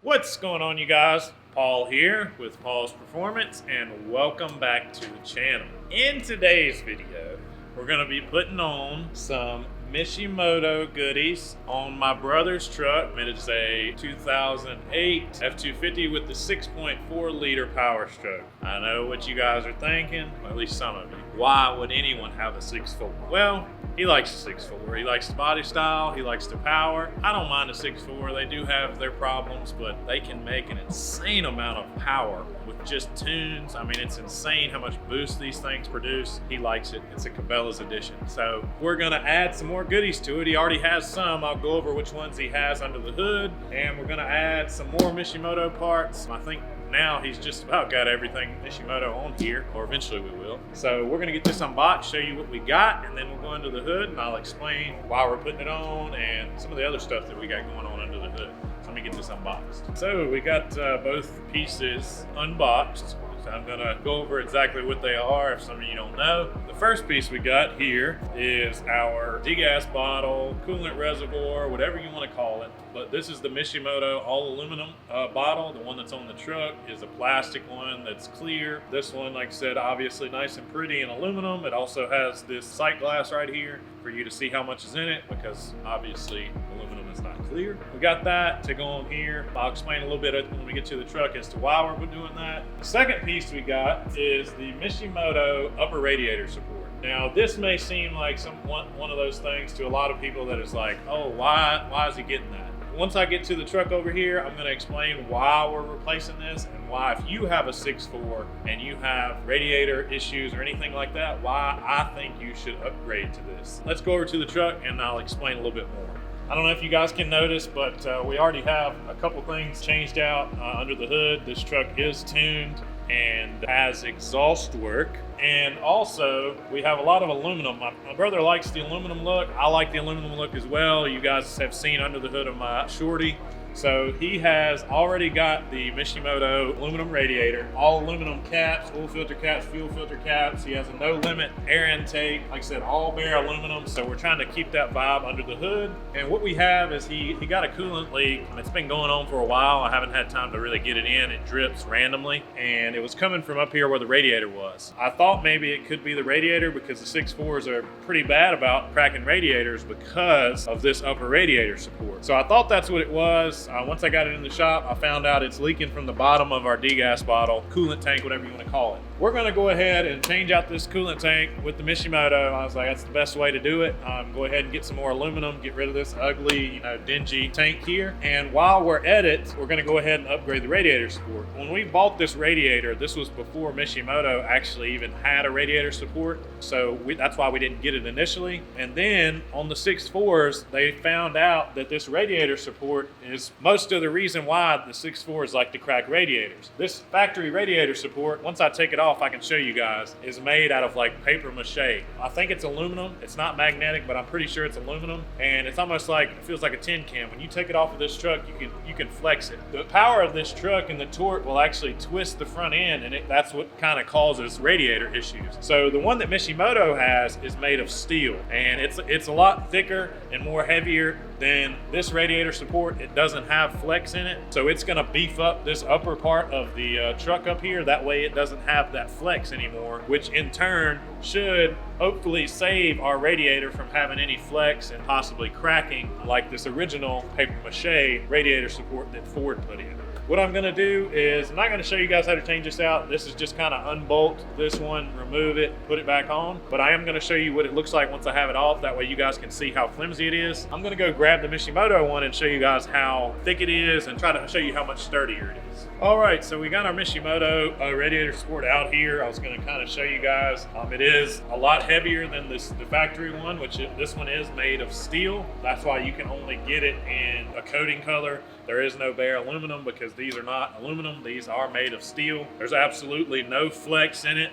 What's going on, you guys? Paul here with Paul's Performance, and welcome back to the channel. In today's video, we're going to be putting on some Mishimoto goodies on my brother's truck. It is a 2008 F-250 with the 6.4 liter Powerstroke. I know what you guys are thinking, or at least some of you. Why would anyone have a 6.4? Well, he likes the 6.4. He likes the body style. He likes the power. I don't mind the 6.4. They do have their problems, but they can make an insane amount of power with just tunes. I mean, it's insane how much boost these things produce. He likes it. It's a Cabela's edition. So we're gonna add some more goodies to it. He already has some. I'll go over which ones he has under the hood, and we're gonna add some more Mishimoto parts. I think now he's just about got everything Mishimoto on here, or eventually we will. So we're gonna get this unboxed, show you what we got, and then we'll go into the hood and I'll explain why we're putting it on and some of the other stuff that we got going on under the hood. So let me get this unboxed. So we got both pieces unboxed. So I'm gonna go over exactly what they are if some of you don't know. The first piece we got here is our degas bottle, coolant reservoir, whatever you wanna call it. But this is the Mishimoto all aluminum bottle. The one that's on the truck is a plastic one that's clear. This one, like I said, obviously nice and pretty in aluminum. It also has this sight glass right here for you to see how much is in it, because obviously aluminum is not clear. We got that to go on here. I'll explain a little bit when we get to the truck as to why we're doing that. The second piece we got is the Mishimoto upper radiator support. Now, this may seem like one of those things to a lot of people that is like, oh, why is he getting that? Once I get to the truck over here, I'm gonna explain why we're replacing this and why, if you have a 6.4 and you have radiator issues or anything like that, why I think you should upgrade to this. Let's go over to the truck and I'll explain a little bit more. I don't know if you guys can notice, but we already have a couple things changed out under the hood. This truck is tuned and has exhaust work. And also, we have a lot of aluminum. My brother likes the aluminum look. I like the aluminum look as well. You guys have seen under the hood of my Shorty. So he has already got the Mishimoto aluminum radiator, all aluminum caps, oil filter caps, fuel filter caps. He has a no limit air intake. Like I said, all bare aluminum. So we're trying to keep that vibe under the hood. And what we have is he got a coolant leak. It's been going on for a while. I haven't had time to really get it in. It drips randomly. And it was coming from up here where the radiator was. I thought maybe it could be the radiator, because the 6.4s are pretty bad about cracking radiators because of this upper radiator support. So I thought that's what it was. Once I got it in the shop, I found out it's leaking from the bottom of our degas bottle, coolant tank, whatever you want to call it. We're going to go ahead and change out this coolant tank with the Mishimoto. I was like, that's the best way to do it. Go ahead and get some more aluminum, get rid of this ugly, dingy tank here. And while we're at it, we're going to go ahead and upgrade the radiator support. When we bought this radiator, this was before Mishimoto actually even had a radiator support. So that's why we didn't get it initially. And then on the 6.4s, they found out that this radiator support is most of the reason why the 6.4s like to crack radiators. This factory radiator support, once I take it off, I can show you guys, is made out of like paper mache. I think it's aluminum. It's not magnetic, but I'm pretty sure it's aluminum. And it's almost like, it feels like a tin can. When you take it off of this truck, you can flex it. The power of this truck and the torque will actually twist the front end, and that's what kind of causes radiator issues. So the one that Mishimoto has is made of steel, and it's a lot thicker and more heavier than this radiator support. It doesn't have flex in it, so it's gonna beef up this upper part of the truck up here. That way it doesn't have that flex anymore, which in turn should hopefully save our radiator from having any flex and possibly cracking like this original paper mache radiator support that Ford put in. What I'm gonna do is, I'm not gonna show you guys how to change this out. This is just kind of unbolt this one, remove it, put it back on. But I am gonna show you what it looks like once I have it off. That way you guys can see how flimsy it is. I'm gonna go grab the Mishimoto one and show you guys how thick it is and try to show you how much sturdier it is. All right, so we got our Mishimoto radiator support out here. I was gonna kind of show you guys. It is a lot heavier than the factory one, this one is made of steel. That's why you can only get it in a coating color. There is no bare aluminum, because these are not aluminum. These are made of steel. There's absolutely no flex in it.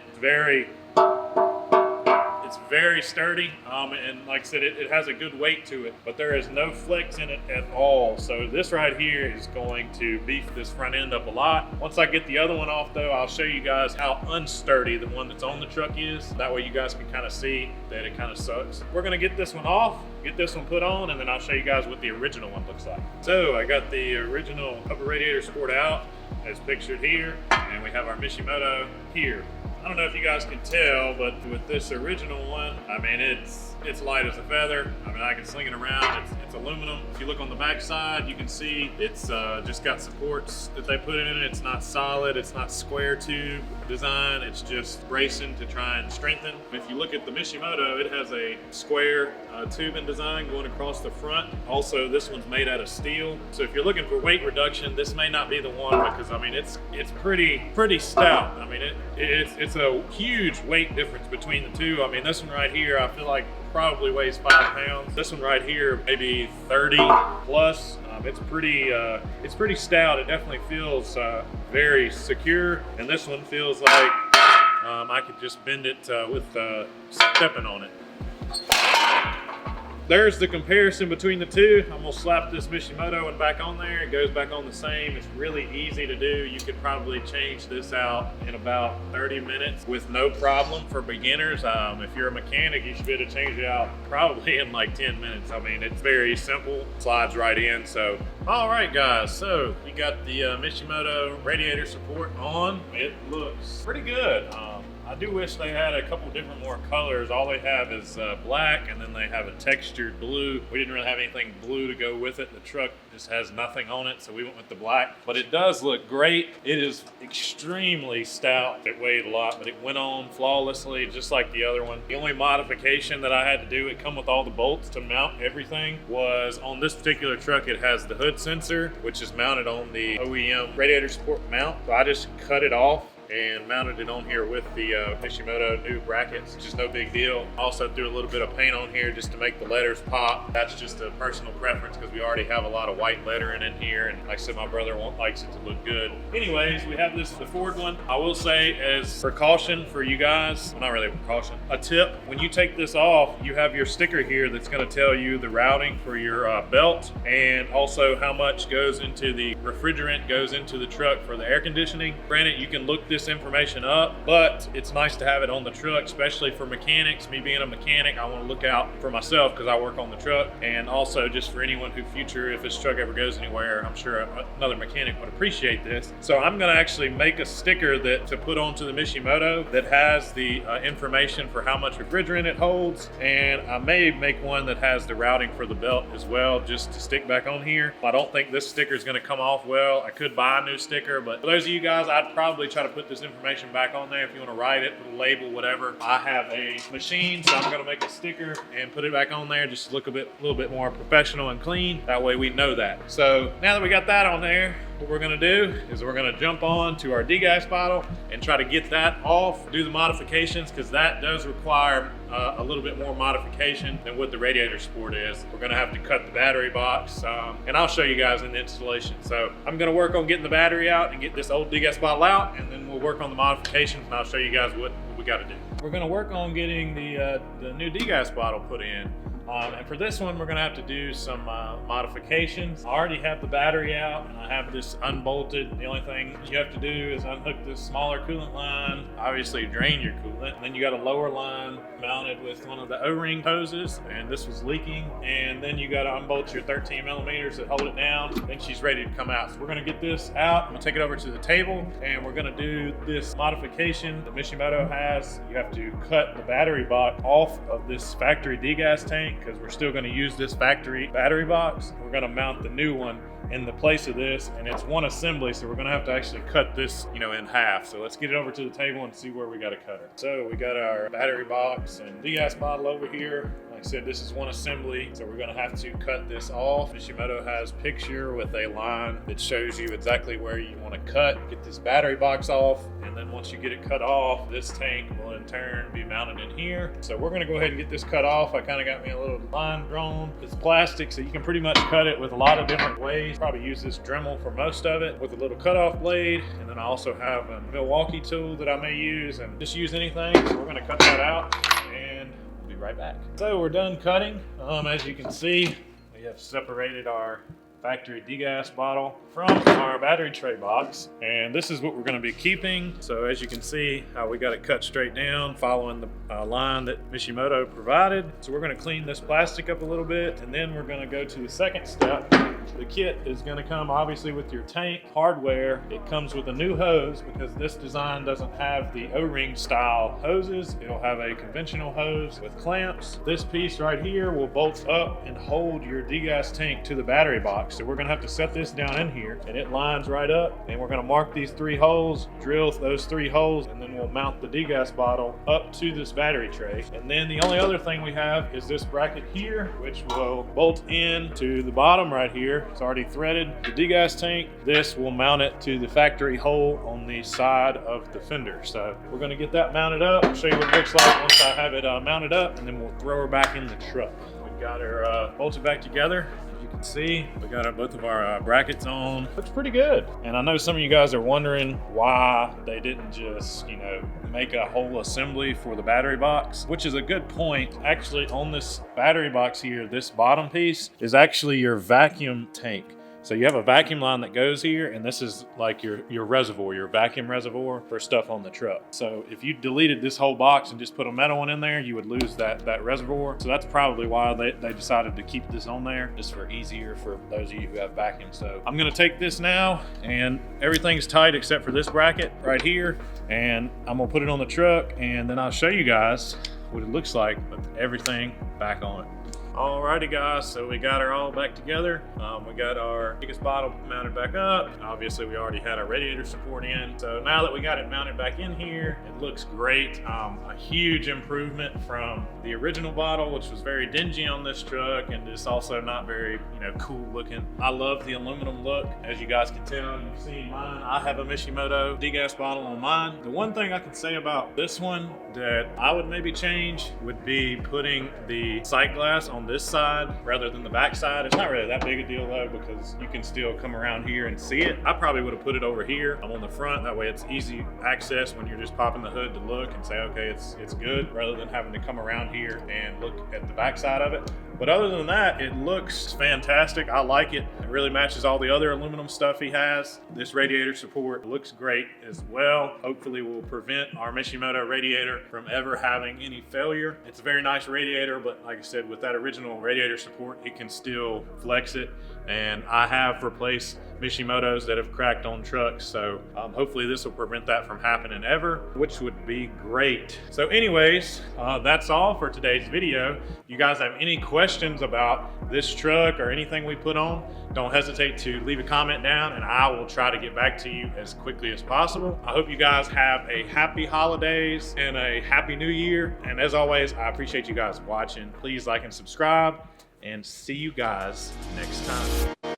It's It's very sturdy, and like I said, it has a good weight to it, but there is no flex in it at all. So this right here is going to beef this front end up a lot. Once I get the other one off though, I'll show you guys how unsturdy the one that's on the truck is. That way you guys can kind of see that it kind of sucks. We're gonna get this one off, get this one put on, and then I'll show you guys what the original one looks like. So I got the original upper radiator support out as pictured here, and we have our Mishimoto here. I don't know if you guys can tell, but with this original one, I mean, it's light as a feather. I mean, I can sling it around. It's aluminum. If you look on the back side, you can see it's just got supports that they put in it. It's not solid. It's not square tube design. It's just bracing to try and strengthen. If you look at the Mishimoto, it has a square tubing design going across the front. Also, this one's made out of steel. So if you're looking for weight reduction, this may not be the one, because I mean, it's pretty stout. I mean, it's a huge weight difference between the two. I mean, this one right here, I feel like probably weighs 5 pounds. This one right here, maybe 30 plus. It's pretty stout. It definitely feels very secure. And this one feels like I could just bend it with stepping on it. There's the comparison between the two. I'm gonna slap this Mishimoto one back on there. It goes back on the same. It's really easy to do. You could probably change this out in about 30 minutes with no problem for beginners. If you're a mechanic, you should be able to change it out probably in like 10 minutes. I mean, it's very simple, slides right in. So, all right guys, so we got the Mishimoto radiator support on. It looks pretty good. I do wish they had a couple different more colors. All they have is black, and then they have a textured blue. We didn't really have anything blue to go with it. The truck just has nothing on it, so we went with the black. But it does look great. It is extremely stout. It weighed a lot, but it went on flawlessly, just like the other one. The only modification that I had to do, it come with all the bolts to mount everything, was on this particular truck, it has the hood sensor, which is mounted on the OEM radiator support mount. So I just cut it off and mounted it on here with the Mishimoto new brackets. Just no big deal. Also threw a little bit of paint on here just to make the letters pop. That's just a personal preference because we already have a lot of white lettering in here, and like I said, my brother likes it to look good. Anyways, we have the Ford one. I will say, as precaution for you guys, well, not really a precaution, a tip, when you take this off, you have your sticker here that's going to tell you the routing for your belt, and also how much goes into the refrigerant goes into the truck for the air conditioning. Granted, you can look this information up, but it's nice to have it on the truck, especially for mechanics. Me being a mechanic, I want to look out for myself because I work on the truck, and also just for anyone who if this truck ever goes anywhere, I'm sure another mechanic would appreciate this. So I'm going to actually make a sticker to put onto the Mishimoto that has the information for how much refrigerant it holds, and I may make one that has the routing for the belt as well, just to stick back on here. I don't think this sticker is going to come off well. I could buy a new sticker, but for those of you guys, I'd probably try to put this information back on there if you want to write it, put a label, whatever. I have a machine, so I'm going to make a sticker and put it back on there just to look a little bit more professional and clean. That way we know that. So now that we got that on there, what we're going to do is we're going to jump on to our degas bottle and try to get that off, do the modifications, because that does require a little bit more modification than what the radiator support is. We're going to have to cut the battery box, and I'll show you guys in the installation. So I'm going to work on getting the battery out and get this old degas bottle out, and then we'll work on the modifications, and I'll show you guys what we got to do. We're going to work on getting the new degas bottle put in. And for this one, we're going to have to do some modifications. I already have the battery out, and I have this unbolted. The only thing you have to do is unhook this smaller coolant line, obviously drain your coolant. And then you got a lower line mounted with one of the O-ring hoses, and this was leaking. And then you got to unbolt your 13 millimeters that hold it down. Then she's ready to come out. So we're going to get this out. I'm going to take it over to the table, and we're going to do this modification that Mishimoto has. You have to cut the battery box off of this factory degas tank, because we're still going to use this factory battery box. We're going to mount the new one in the place of this, and it's one assembly, so we're going to have to actually cut this, in half. So let's get it over to the table and see where we got to cut it. So we got our battery box and degas bottle over here. Like I said, this is one assembly, so we're going to have to cut this off. Mishimoto has a picture with a line that shows you exactly where you want to cut. Get this battery box off, and then once you get it cut off, this tank will in turn be mounted in here. So we're going to go ahead and get this cut off. I kind of got me a little line drawn. It's plastic, so you can pretty much cut it with a lot of different ways. Probably use this Dremel for most of it with a little cutoff blade, and then I also have a Milwaukee tool that I may use, and just use anything. So we're going to cut that out, and right back. So we're done cutting. As you can see, we have separated our factory degas bottle from our battery tray box, and this is what we're going to be keeping. So as you can see how we got it cut straight down following the line that Mishimoto provided. So we're going to clean this plastic up a little bit, and then we're going to go to the second step. The kit is going to come obviously with your tank hardware. It comes with a new hose because this design doesn't have the O-ring style hoses. It'll have a conventional hose with clamps. This piece right here will bolt up and hold your degas tank to the battery box. So we're going to have to set this down in here, and it lines right up, and we're going to mark these 3 holes, drill those 3 holes, and then we'll mount the degas bottle up to this battery tray. And then the only other thing we have is this bracket here, which will bolt in to the bottom right here. It's already threaded. The degas tank, this will mount it to the factory hole on the side of the fender. So we're going to get that mounted up. I'll show you what it looks like once I have it mounted up, and then we'll throw her back in the truck. We've got her bolted back together. You can see we got both of our brackets on. Looks pretty good. And I know some of you guys are wondering why they didn't just, make a whole assembly for the battery box, which is a good point. Actually, on this battery box here, this bottom piece is actually your vacuum tank. So you have a vacuum line that goes here, and this is like your reservoir, your vacuum reservoir for stuff on the truck. So if you deleted this whole box and just put a metal one in there, you would lose that reservoir. So that's probably why they decided to keep this on there, just for easier for those of you who have vacuum. So I'm gonna take this now, and everything's tight except for this bracket right here, and I'm gonna put it on the truck, and then I'll show you guys what it looks like with everything back on it. Alrighty guys, so we got her all back together. We got our degas bottle mounted back up. Obviously we already had our radiator support in. So now that we got it mounted back in here, it looks great. A huge improvement from the original bottle, which was very dingy on this truck and just also not very, cool looking. I love the aluminum look. As you guys can tell, you've seen mine. I have a Mishimoto degas bottle on mine. The one thing I can say about this one that I would maybe change would be putting the sight glass on this side rather than the back side. It's not really that big a deal though, because you can still come around here and see it. I probably would have put it over here. I'm on the front, that way it's easy access when you're just popping the hood to look and say, okay, it's good, rather than having to come around here and look at the back side of it. But other than that, it looks fantastic. I like it. It really matches all the other aluminum stuff he has. This radiator support looks great as well. Hopefully will prevent our Mishimoto radiator from ever having any failure. It's a very nice radiator, but like I said, with that original radiator support, it can still flex it. And I have replaced Mishimoto's that have cracked on trucks, so hopefully this will prevent that from happening ever, which would be great. So anyways, that's all for today's video. If you guys have any questions about this truck or anything we put on, don't hesitate to leave a comment down, and I will try to get back to you as quickly as possible. I hope you guys have a happy holidays and a happy new year, and as always, I appreciate you guys watching. Please like and subscribe, and see you guys next time.